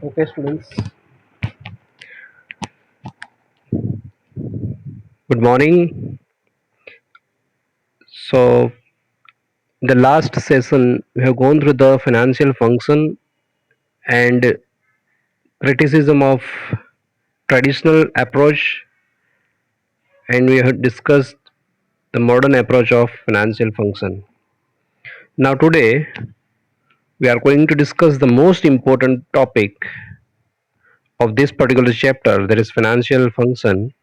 Okay, students. Good morning. So, in the last session, we have gone through the financial function and criticism of traditional approach, and we have discussed the modern approach of financial function. Now, today, we are going to discuss the most important topic of this particular chapter, that is financial function,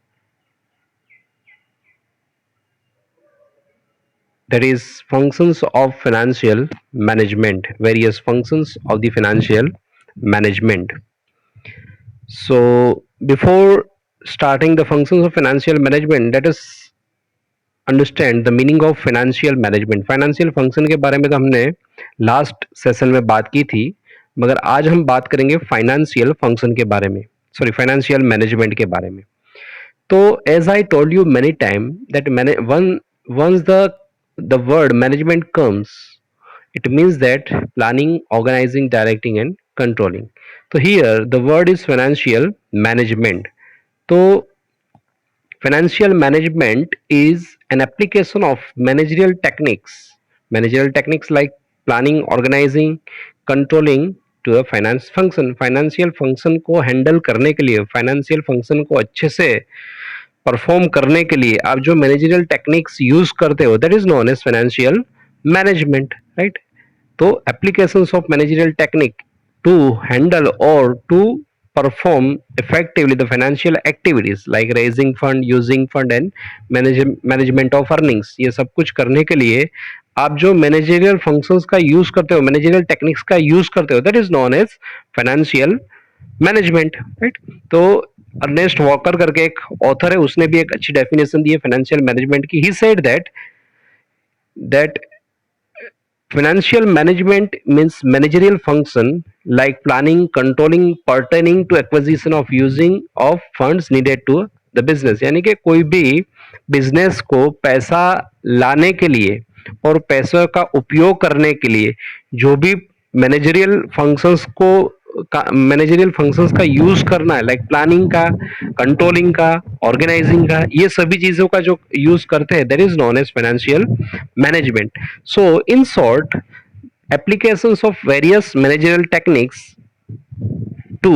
that is functions of financial management, various functions of the financial management. So, before starting the functions of financial management, let us understand the meaning of financial management. Financial function के बारे में तो हमने last session में बात की थी, मगर आज हम बात करेंगे फाइनेंशियल फंक्शन के बारे में, सॉरी फाइनेंशियल मैनेजमेंट के बारे में. तो as I told you many time that मैंने once the word management comes, it means that planning, organizing, directing and controlling. So here the word is financial management. So financial management is an application of managerial techniques like planning, organizing, controlling to a finance function. Financial function को handle करने के लिए, financial function को अच्छे से perform करने के लिए आप जो मैनेजरियल टेक्निक्स यूज करते हो, that is known as financial management, right. तो applications of managerial technique to handle or to perform effectively the financial activities like raising fund, using fund and management of earnings, ये सब कुछ करने के लिए आप जो मैनेजरियल फंक्शंस का यूज करते हो, मैनेजरियल टेक्निक्स का यूज करते हो, that is known as financial management, right. तो अर्नेस्ट वॉकर करके एक ऑथर है, उसने भी एक अच्छी डेफिनेशन दी है फाइनेंशियल मैनेजमेंट की. He said that financial management means managerial function like planning, controlling pertaining to acquisition of using of funds needed to the business. यानी कि कोई भी बिजनेस को पैसा लाने के लिए और पैसों का उपयोग करने के लिए जो भी मैनेजरियल फंक्शंस को मैनेजरियल फंक्शंस का यूज करना है, लाइक प्लानिंग का, कंट्रोलिंग का, ऑर्गेनाइजिंग का, ये सभी चीजों का जो यूज करते हैं, that is known as financial management. So, in short, applications of various managerial techniques to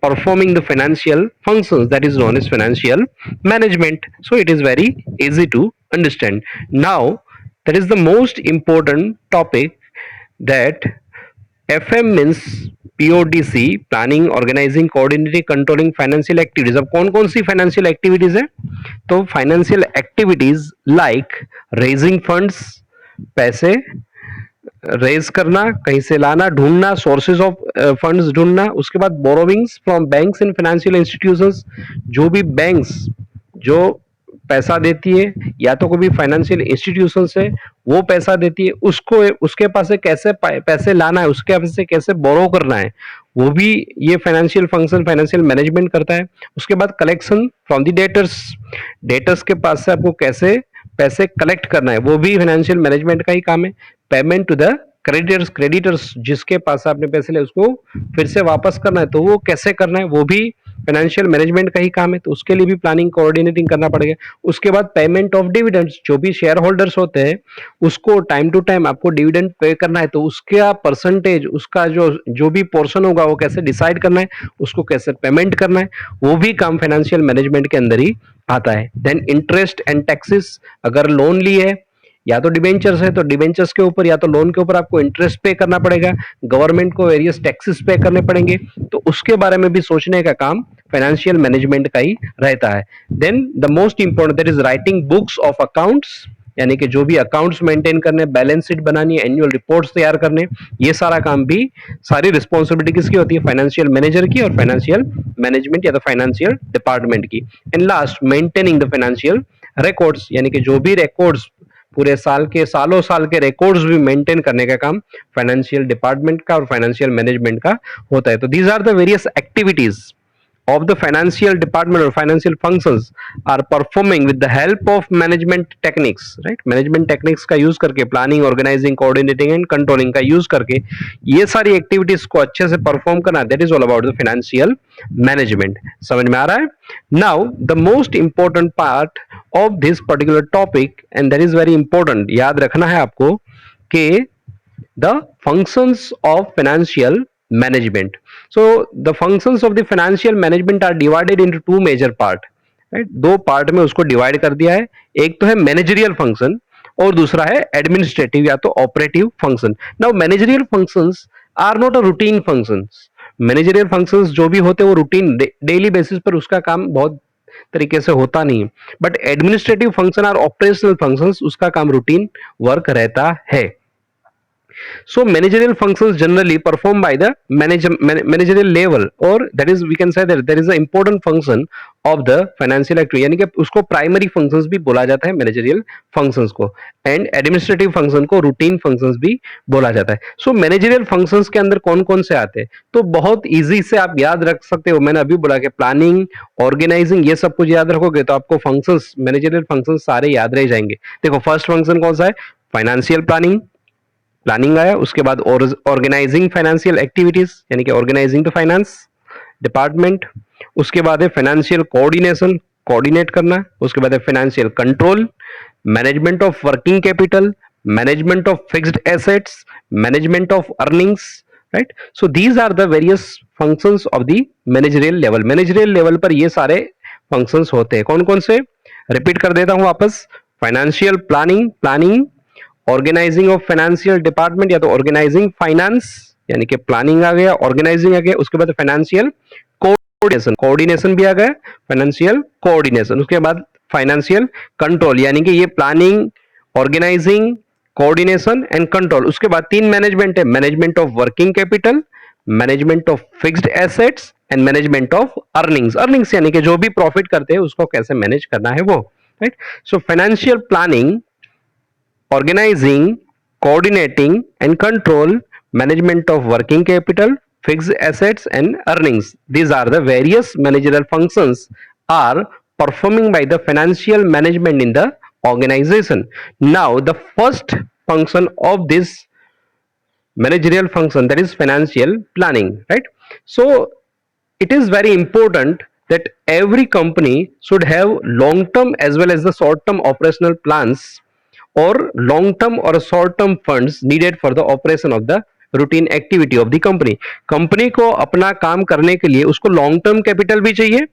performing the financial functions, that is known as financial management. So, it is very easy to understand. Now, that is the most important topic, that FM means PODC, planning, organizing, coordinating, controlling financial activities. अब कौन कौन सी financial activities है? तो financial activities like raising funds, पैसे raise करना, कहीं से लाना, ढूंढना, सोर्सेज ऑफ फंड्स ढूंढना. उसके बाद borrowings from banks and financial institutions, जो भी बैंक्स जो पैसा देती है या तो कोई भी फाइनेंशियल इंस्टीट्यूशन से वो पैसा देती है, उसको उसके पास से कैसे पैसे लाना है, उसके पास से कैसे बोरो करना है, वो भी ये फाइनेंशियल फंक्शन फाइनेंशियल मैनेजमेंट करता है. उसके बाद collection from the debtors, debtors के पास से आपको कैसे पैसे कलेक्ट करना है, वो भी फाइनेंशियल मैनेजमेंट का ही काम है. Payment to the creditors, creditors जिसके पास आपने पैसे लिए उसको फिर से वापस करना है, तो वो कैसे करना है, वो भी फाइनेंशियल मैनेजमेंट का ही काम है. तो उसके लिए भी प्लानिंग कोऑर्डिनेटिंग करना पड़ेगा. उसके बाद पेमेंट ऑफ डिविडेंड्स, जो भी शेयर होल्डर्स होते हैं उसको टाइम टू टाइम आपको डिविडेंड पे करना है, तो उसका परसेंटेज, उसका जो जो भी पोर्शन होगा वो कैसे डिसाइड करना है, उसको कैसे पेमेंट करना है, वो भी काम फाइनेंशियल मैनेजमेंट के अंदर ही आता है. देन इंटरेस्ट एंड टैक्सेस, अगर लोन ली है या तो डिबेंचर्स है तो डिबेंचर्स के ऊपर या तो लोन के ऊपर आपको इंटरेस्ट पे करना पड़ेगा, गवर्नमेंट को वेरियस टैक्सेस पे करने पड़ेंगे, तो उसके बारे में भी सोचने का काम फाइनेंशियल मैनेजमेंट का ही रहता है. Then the most important, that is writing books of accounts, यानी कि जो भी अकाउंट्स मेंटेन करने, बैलेंस शीट बनानी है, एनुअल रिपोर्ट्स तैयार करने, ये सारा काम भी, सारी रिस्पॉन्सिबिलिटी किसकी होती है? फाइनेंशियल मैनेजर की और फाइनेंशियल मैनेजमेंट या तो फाइनेंशियल डिपार्टमेंट की. And last, maintaining the financial records, यानी कि जो भी रिकॉर्ड्स पूरे साल के, सालों साल के रिकॉर्ड्स भी मेंटेन करने का काम फाइनेंशियल डिपार्टमेंट का और फाइनेंशियल मैनेजमेंट का होता है. तो these are the various activities of the financial department or financial functions are performing with the help of management techniques, right? management techniques का यूज करके, planning, organising, coordinating and controlling का use करके ये सारी एक्टिविटीज को अच्छे से perform करना, that is all about the financial management. समझ में आ रहा है? Now the most important part of this particular topic, and that is very important, याद रखना है आपको, कि the functions of financial management. So the functions of the financial management are divided into two major part, right? दो part में उसको divide कर दिया है। एक तो है मैनेजरियल फंक्शन और दूसरा है एडमिनिस्ट्रेटिव या तो operative function. Now managerial functions are not a routine functions. Managerial functions जो भी होते हैं वो रूटीन डेली बेसिस पर उसका काम बहुत तरीके से होता नहीं है, बट एडमिनिस्ट्रेटिव फंक्शन और ऑपरेशनल फंक्शंस उसका काम रूटीन वर्क रहता है। So managerial functions generally performed by the managerial level, or that is we can say that there is an important function of the financial activity, यानी कि उसको primary functions भी बोला जाता है मैनेजरियल फंक्शंस को, एंड एडमिनिस्ट्रेटिव फंक्शन को routine functions भी बोला जाता है। सो मैनेजरियल फंक्शंस के अंदर कौन कौन से आते हैं, तो बहुत इजी से आप याद रख सकते हो। मैंने अभी बोला कि प्लानिंग, ऑर्गेनाइजिंग, ये सब कुछ याद रखोगे तो आपको फंक्शंस, मैनेजरियल फंक्शंस सारे याद रह जाएंगे। देखो फर्स्ट फंक्शन कौन सा है, फाइनेंशियल प्लानिंग, प्लानिंग आया, उसके बाद ऑर्गेनाइजिंग फाइनेंशियल एक्टिविटीज यानी कि ऑर्गेनाइजिंग द फाइनेंस डिपार्टमेंट, उसके बाद है फाइनेंशियल कोऑर्डिनेशन, कोऑर्डिनेट करना, उसके बाद है financial control, management of working capital, management of fixed assets, management of earnings, right? So these are the various functions of the managerial level. Managerial level पर ये सारे फंक्शंस होते हैं। कौन कौन से, रिपीट कर देता हूं वापस। Financial planning, planning, organising of financial department या तो ऑर्गेनाइजिंग फाइनेंस यानी कि प्लानिंग आ गया, ऑर्गेनाइजिंग आ गया, उसके बाद फाइनेंशियल कोऑर्डिनेशन, कोऑर्डिनेशन भी आ गया, फाइनेंशियल कोऑर्डिनेशन, उसके बाद फाइनेंशियल कंट्रोल यानी कि ये planning, organising, coordination and control. उसके बाद तीन मैनेजमेंट है, management of working capital, management of fixed assets and management of earnings. Earnings यानी कि जो भी प्रॉफिट करते हैं उसको कैसे मैनेज करना है वो, right? So financial planning, organizing, coordinating and control, management of working capital, fixed assets and earnings. These are the various managerial functions are performing by the financial management in the organization. Now the first function of this managerial function, that is financial planning, right? So it is very important that every company should have long term as well as the short term operational plans or long term or short term funds needed for the operation of the routine activity of the company. Company को अपना काम करने के लिए उसको long term capital भी चाहिए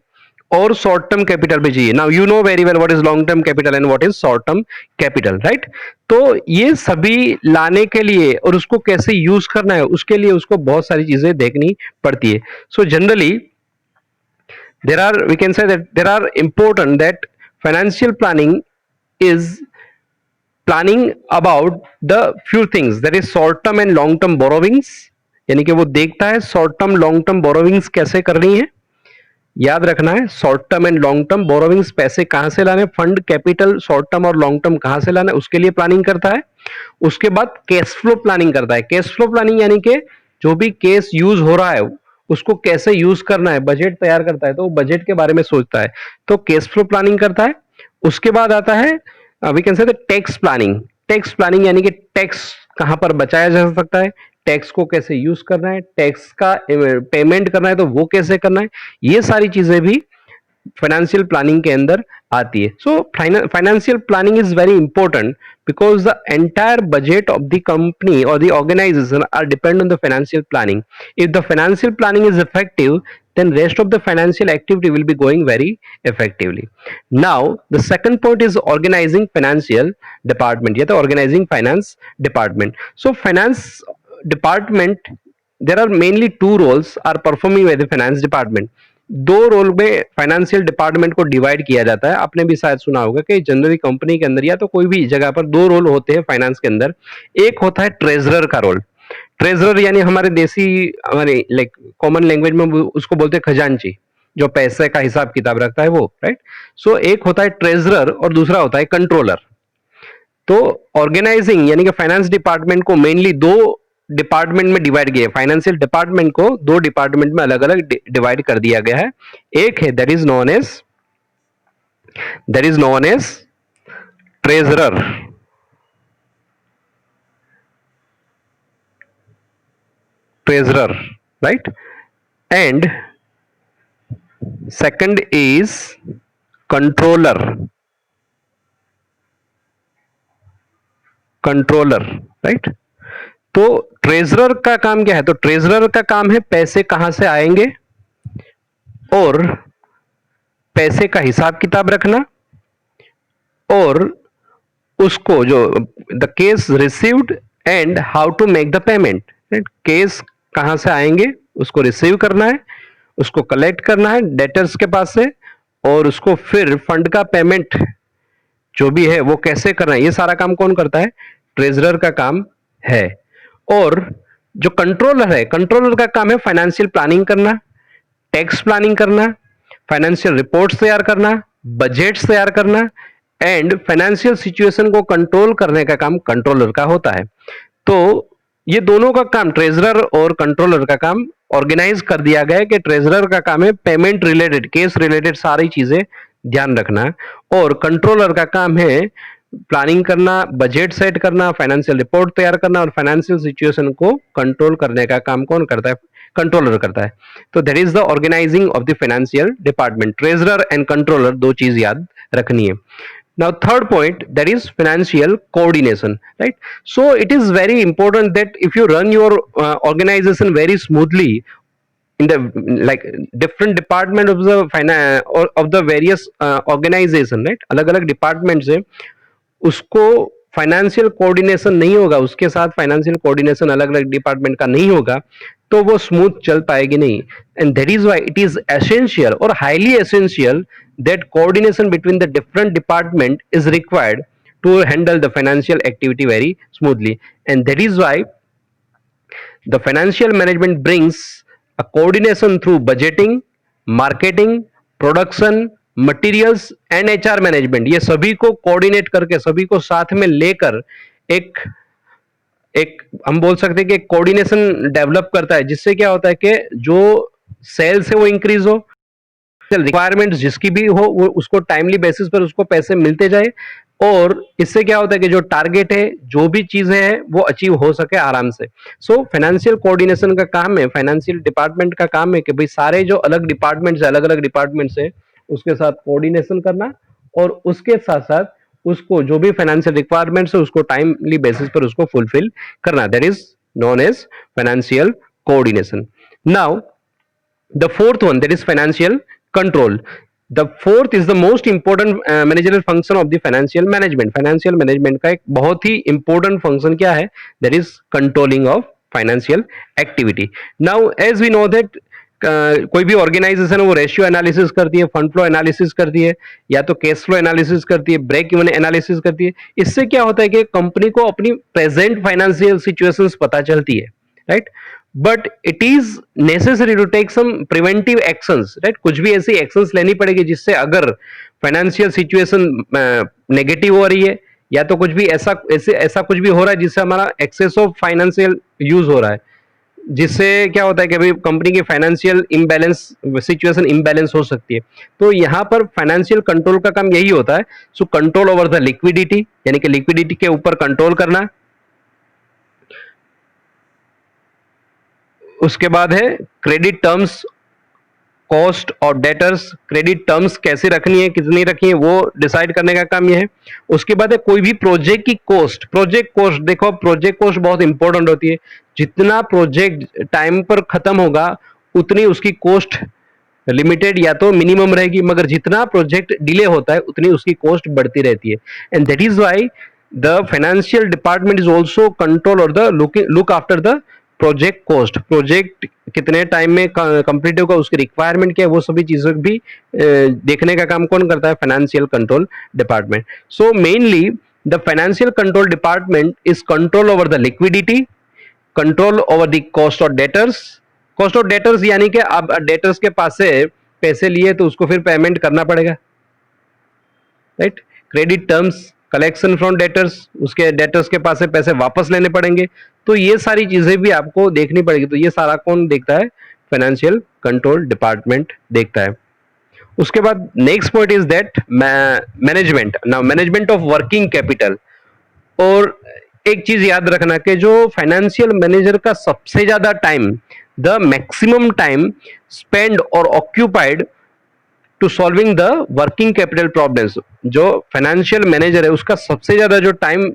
और शॉर्ट टर्म कैपिटल भी चाहिए। Now you know very well what is long term capital and what is short term capital, right? तो ये सभी लाने के लिए और उसको कैसे यूज करना है उसके लिए उसको बहुत सारी चीजें देखनी पड़ती है। So generally there are, we can say that there are important that financial planning is planning about the few things, that is short term and long term borrowings, यानी कि वो देखता है short term long term borrowings कैसे करनी है। याद रखना है short term and long term borrowings, पैसे कहां से लाने, फंड कैपिटल शॉर्ट टर्म और लॉन्ग टर्म कहां से लाना है उसके लिए प्लानिंग करता है। उसके बाद कैश फ्लो प्लानिंग करता है। कैश फ्लो प्लानिंग यानी कि जो भी कैश यूज हो रहा है उसको कैसे यूज करना है, बजट तैयार करता है तो बजट के बारे में सोचता है, तो कैश फ्लो प्लानिंग करता है। उसके बाद आता है we can say tax planning. Tax planning यानी कि टैक्स कहां पर बचाया जा सकता है, टैक्स को कैसे यूज करना है, टैक्स का पेमेंट करना है तो वो कैसे करना है, ये सारी चीजें भी फाइनेंशियल प्लानिंग के अंदर आती है। So financial planning is very important because the entire budget of the company or the organization are depend on the financial planning. If the financial planning is effective, then rest of the financial activity will be going very effectively. Now the second point is organizing financial department, या तो organizing finance department. So finance department, there are mainly two roles are performing by the finance department. दो role में financial department को divide किया जाता है। आपने भी शायद सुना होगा कि जनरली कंपनी के अंदर या तो कोई भी जगह पर दो रोल होते हैं फाइनेंस के अंदर। एक होता है ट्रेजरर का रोल। ट्रेजरर यानी हमारे देसी, हमारे लाइक कॉमन लैंग्वेज में उसको बोलते हैं खजांची, जो पैसे का हिसाब किताब रखता है वो, राइट? सो एक होता है ट्रेजरर और दूसरा होता है कंट्रोलर। तो ऑर्गेनाइजिंग यानी कि फाइनेंस डिपार्टमेंट को मेनली दो डिपार्टमेंट में डिवाइड किया है, फाइनेंशियल डिपार्टमेंट को दो डिपार्टमेंट में अलग अलग डिवाइड कर दिया गया है। एक है that is known as treasurer, right? And second is controller, right? तो ट्रेजरर का काम क्या है? तो ट्रेजरर का काम है पैसे कहां से आएंगे और पैसे का हिसाब किताब रखना, और उसको जो the cash received and how to make the payment, right? Cash कहां से आएंगे उसको रिसीव करना है, उसको कलेक्ट करना है डेटर्स के पास से, और उसको फिर फंड का पेमेंट जो भी है वो कैसे करना है, ये सारा काम कौन करता है? ट्रेजरर का काम है। और जो कंट्रोलर है, कंट्रोलर का काम है फाइनेंशियल प्लानिंग करना, टैक्स प्लानिंग करना, फाइनेंशियल रिपोर्ट्स तैयार करना, बजट्स तैयार करना, एंड फाइनेंशियल सिचुएशन को कंट्रोल करने का काम कंट्रोलर का होता है। तो ये दोनों का काम, ट्रेजरर और कंट्रोलर का काम ऑर्गेनाइज कर दिया गया है कि ट्रेजरर का काम है पेमेंट रिलेटेड, केस रिलेटेड सारी चीजें ध्यान रखना, और कंट्रोलर का काम है प्लानिंग करना, बजट सेट करना, फाइनेंशियल रिपोर्ट तैयार करना, और फाइनेंशियल सिचुएशन को कंट्रोल करने का काम कौन करता है? कंट्रोलर करता है। तो that is the organising of the financial department. Treasurer and controller दो चीज याद रखनी है। Now third point, that is financial coordination, right? So it is very important that if you run your organization very smoothly in the like different department of the of the various organization, right? अलग अलग department से उसको financial coordination नहीं होगा, उसके साथ financial coordination अलग अलग डिपार्टमेंट का नहीं होगा, तो वो स्मूथ चल पाएगी नहीं। And that is why it is essential और highly essential that coordination between the different department is required to handle the financial activity very smoothly. And that is why the financial management brings a coordination through budgeting, marketing, production, materials and HR management. ये सभी को coordinate करके, सभी को साथ में लेकर एक एक हम बोल सकते हैं कि कोऑर्डिनेशन डेवलप करता है, जिससे क्या होता है कि जो सेल्स है वो इंक्रीज हो, रिक्वायरमेंट्स जिसकी भी हो वो उसको टाइमली बेसिस पर उसको पैसे मिलते जाए, और इससे क्या होता है कि जो टारगेट है, जो भी चीजें हैं वो अचीव हो सके आराम से। सो फाइनेंशियल कोऑर्डिनेशन का काम है, फाइनेंशियल डिपार्टमेंट का काम है कि भाई सारे जो अलग डिपार्टमेंट्स है, अलग अलग डिपार्टमेंट्स है, उसके साथ कोऑर्डिनेशन करना, और उसके साथ साथ उसको जो भी फाइनेंशियल रिक्वायरमेंट्स है उसको टाइमली बेसिस पर उसको फुलफिल करना। That is known as financial coordination. Now the fourth one, that is financial control. The fourth is the most important managerial function of the financial management. Financial management का एक बहुत ही important function क्या है? That is controlling of financial activity. Now as we know that कोई भी organisation वो ratio analysis करती है, फंड फ्लो एनालिसिस करती है, या तो कैश फ्लो एनालिसिस करती है, ब्रेक इवन एनालिसिस करती है। इससे क्या होता है कि कंपनी को अपनी प्रेजेंट फाइनेंशियल सिचुएशंस पता चलती है, right? But it is necessary to take some preventive actions, right? कुछ भी ऐसी एक्शंस लेनी पड़ेगी जिससे अगर फाइनेंशियल सिचुएशन नेगेटिव हो रही है, या तो कुछ भी ऐसा कुछ भी हो रहा है जिससे हमारा एक्सेस ऑफ फाइनेंशियल यूज हो रहा है, जिससे क्या होता है कि भाई कंपनी की फाइनेंशियल इम्बैलेंस सिचुएशन इम्बैलेंस हो सकती है। तो यहाँ पर फाइनेंशियल कंट्रोल का काम यही होता है। So control over the liquidity, यानी कि लिक्विडिटी के ऊपर कंट्रोल करना। उसके बाद है क्रेडिट टर्म्स, कॉस्ट और डेटर्स। क्रेडिट टर्म्स कैसे रखनी है, कितनी रखनी है, वो डिसाइड करने का काम ये है। उसके बाद है कोई भी प्रोजेक्ट की कॉस्ट। प्रोजेक्ट कॉस्ट, देखो प्रोजेक्ट कॉस्ट बहुत इंपॉर्टेंट होती है। जितना प्रोजेक्ट टाइम पर खत्म होगा उतनी उसकी कॉस्ट लिमिटेड या तो मिनिमम रहेगी, मगर जितना प्रोजेक्ट डिले होता है उतनी उसकी कॉस्ट बढ़ती रहती है। And that is why the financial department is also control और the look after the project cost. Project कितने टाइम में कंप्लीट होगा, उसकी रिक्वायरमेंट क्या है, वो सभी चीजों भी देखने का काम कौन करता है? Financial control department. So mainly the financial control department is control over the liquidity, control over the cost of debtors. Cost of debtors यानी कि अब डेटर्स के पास से पैसे लिए तो उसको फिर पेमेंट करना पड़ेगा, right? Credit terms collection from debtors, उसके डेटर्स के पास से पैसे वापस लेने पड़ेंगे। तो ये सारी चीजें भी आपको देखनी पड़ेगी। तो ये सारा कौन देखता है? फाइनेंशियल कंट्रोल डिपार्टमेंट देखता है। उसके बाद next point is that management. Now management of working capital. और एक चीज याद रखना कि जो फाइनेंशियल मैनेजर का सबसे ज्यादा time, the maximum time spend और occupied to solving the working capital problems, जो फाइनेंशियल मैनेजर है उसका सबसे ज्यादा जो टाइम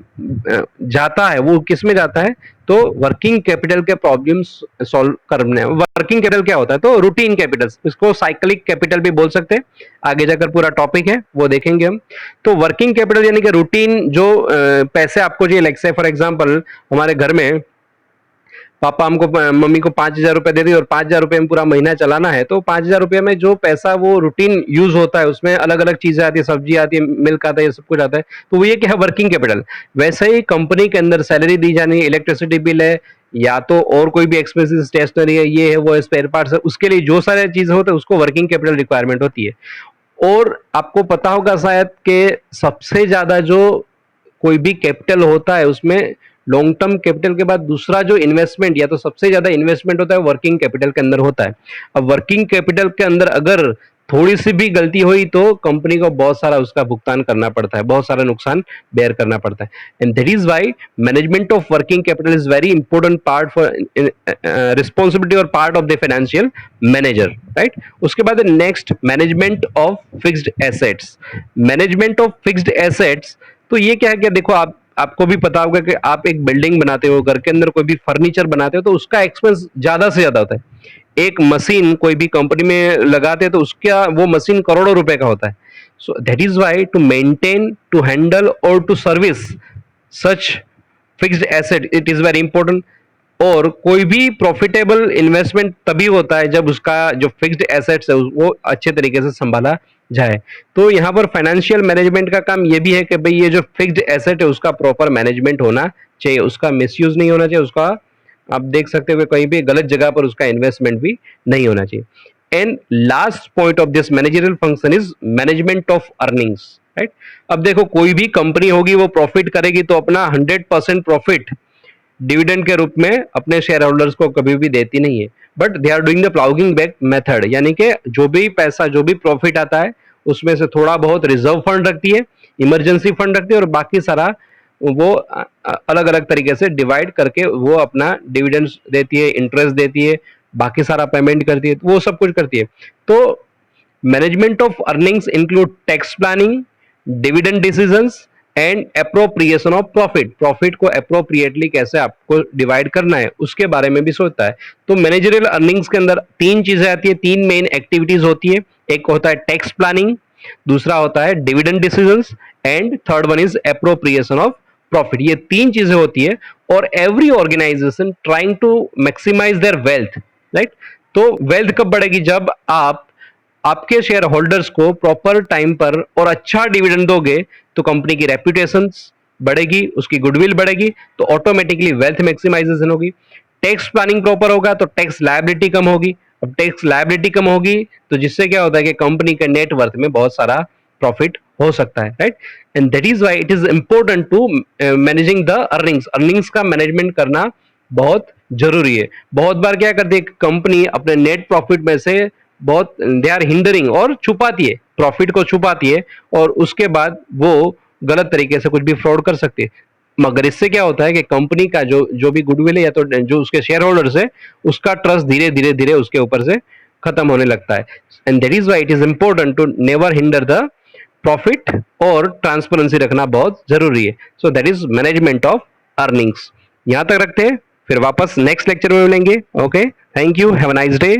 जाता है वो किस में जाता है? तो वर्किंग कैपिटल के प्रॉब्लम्स सॉल्व करने। वर्किंग कैपिटल क्या होता है? तो रूटीन कैपिटल, इसको साइक्लिक कैपिटल भी बोल सकते हैं। आगे जाकर पूरा टॉपिक है वो देखेंगे हम। तो वर्किंग कैपिटल यानी कि रूटीन जो पैसे आपको चाहिए, लाइक से फॉर एग्जांपल हमारे घर में पापा हमको मम्मी को 5,000 रुपए दे दी और 5,000 रुपए में पूरा महीना चलाना है। तो 5,000 रुपए में जो पैसा वो रूटीन यूज होता है उसमें अलग अलग चीजें आती है, सब्जी आती है, मिल्क आता है, ये सब कुछ आता है। तो वो ये क्या है? Working capital. वैसे ही कंपनी के अंदर सैलरी दी जानी है, इलेक्ट्रिसिटी बिल है, या तो और कोई भी एक्सपेंसिस, स्टेशनरी है, ये है वो है, स्पेयर पार्ट्स है, उसके लिए जो सारे चीजें होते हैं उसको वर्किंग कैपिटल रिक्वायरमेंट होती है। और आपको पता होगा शायद कि सबसे ज्यादा जो कोई भी कैपिटल होता है उसमें लॉन्ग टर्म कैपिटल के बाद दूसरा जो इन्वेस्टमेंट या तो सबसे ज्यादा इन्वेस्टमेंट होता है वर्किंग कैपिटल के अंदर होता है। अब वर्किंग कैपिटल के अंदर अगर थोड़ी सी भी गलती हुई तो कंपनी को बहुत सारा उसका भुगतान करना पड़ता है, बहुत सारा नुकसान बेयर करना पड़ता है। And that is why management of working capital is very important part for responsibility और part of the financial manager, right. उसके बाद next management of fixed assets. Management of fixed assets, तो ये क्या है कि देखो आपको भी पता होगा कि आप एक बिल्डिंग बनाते हो, घर के अंदर कोई भी फर्नीचर बनाते हो तो उसका एक्सपेंस ज्यादा से ज्यादा होता है। एक मशीन कोई भी कंपनी में लगाते हैं तो उसका वो मशीन करोड़ों रुपए का होता है। So that is why to maintain, to handle और to service such fixed asset it is very important. और कोई भी प्रॉफिटेबल इन्वेस्टमेंट तभी होता है जब उसका जो फिक्स्ड एसेट्स है वो अच्छे तरीके से संभाला जाए। तो यहाँ पर फाइनेंशियल मैनेजमेंट का काम ये भी है कि भाई ये जो फिक्स्ड एसेट है उसका प्रॉपर मैनेजमेंट होना चाहिए, उसका मिसयूज नहीं होना चाहिए, उसका आप देख सकते हो कहीं भी गलत जगह पर उसका इन्वेस्टमेंट भी नहीं होना चाहिए। And last point of this managerial function is management of earnings, right. अब देखो कोई भी कंपनी होगी वो प्रॉफिट करेगी तो अपना 100% प्रॉफिट डिविडेंड के रूप में अपने शेयर होल्डर्स को कभी भी देती नहीं है, but they are doing the ploughing back method, यानी कि जो भी पैसा, जो भी प्रॉफिट आता है उसमें से थोड़ा बहुत रिजर्व फंड रखती है, इमरजेंसी फंड रखती है, और बाकी सारा वो अलग अलग तरीके से डिवाइड करके वो अपना डिविडेंड्स देती है, इंटरेस्ट देती है, बाकी सारा पेमेंट करती है, वो सब कुछ करती है। तो management of earnings include tax planning, dividend decisions and appropriation of profit. Profit को अप्रोप्रिएटली कैसे आपको डिवाइड करना है उसके बारे में भी सोचता है। तो मैनेजरियल अर्निंग्स के अंदर तीन चीजें आती है, तीन मेन एक्टिविटीज होती है। एक होता है टैक्स प्लानिंग, दूसरा होता है dividend decisions, and third one is appropriation of profit. ये तीन चीजें होती है और every organisation trying to maximise their wealth, right. तो वेल्थ कब बढ़ेगी? जब आप आपके शेयर होल्डर्स को प्रॉपर टाइम पर और अच्छा डिविडेंड दोगे तो कंपनी की रेपुटेशन बढ़ेगी, उसकी गुडविल बढ़ेगी, तो ऑटोमेटिकली वेल्थ मैक्सिमाइजेशन होगी। टैक्स प्लानिंग प्रॉपर होगा तो टैक्स लायबिलिटी कम होगी। अब टैक्स लायबिलिटी कम होगी तो जिससे क्या होता है कि कंपनी के नेट वर्थ में बहुत सारा प्रॉफिट हो सकता है, right. And that is why it is important to managing the earnings. Earnings का मैनेजमेंट करना बहुत जरूरी है। बहुत बार क्या करती है कंपनी अपने नेट प्रॉफिट में से बहुत दे आर हिंडरिंग और छुपाती है, प्रॉफिट को छुपाती है, और उसके बाद वो गलत तरीके से कुछ भी फ्रॉड कर सकती है। मगर इससे क्या होता है कि कंपनी का जो जो भी गुडविल है या तो जो उसके शेयर होल्डर्स है उसका ट्रस्ट धीरे धीरे धीरे उसके ऊपर से खत्म होने लगता है। And that is why it is important to never hinder the profit, और ट्रांसपेरेंसी रखना बहुत जरूरी है। So that is management of earnings. यहां तक रखते हैं, फिर वापस नेक्स्ट लेक्चर में मिलेंगे। Okay, thank you, have a nice day.